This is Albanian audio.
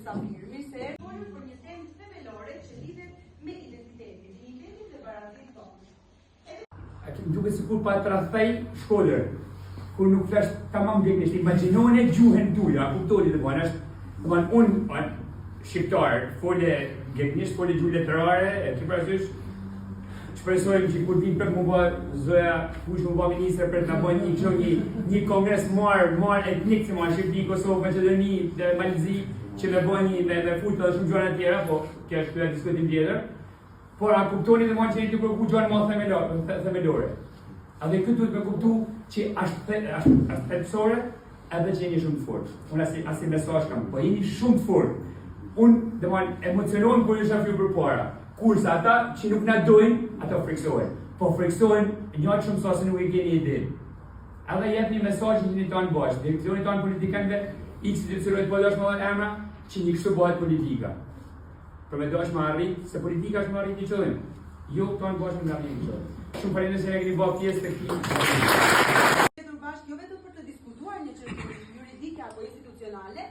Samir se folën për një temë themelore që lidhet me identitetin dhe barazinë tonë. Duke sikur pa të rrethej shkollër, kur nuk flesh tamam degnisht, imagjinoni gjuhën tuaj, a kuptoni unë shqiptar, fole degnisht, fole gjuhë letrare, e ke parasysh, shpresojmë që kur vim për më bë zoja kush më bë ministër për të na bëjë një kongres marr etnik si ma Shqipëri, Kosovë, Maqedoni dhe Malzi që me bëni me fut edhe shumë gjëra të tjera, po kjo është një diskutim tjetër. Por a kuptoni dhe që jeni të kërku gjëra më themelore. Edhe këtë duhet me kuptu që është thetësore edhe që jeni shumë të fortë. Unë asi mesazh kam, po jeni shumë të fortë. Unë emocionohem kur ju shoh ju përpara. Kurse ata që nuk na dojnë, ata friksohen. Po friksohen njëjtë shumë sa se nuk e keni ide. Edhe jepni mesazhin që tonë bashkë. Direkcioni tonë politikanëve institucionet po dash më emra që një kështu bëhet politika. Për me dash më arrit, se politika është më arrit një qëllim. Jo tonë bashkë në arrit një qëllim. Shumë faleminderit se keni bërë pjesë të këtij. Jo vetëm për të diskutuar një çështje juridike apo institucionale,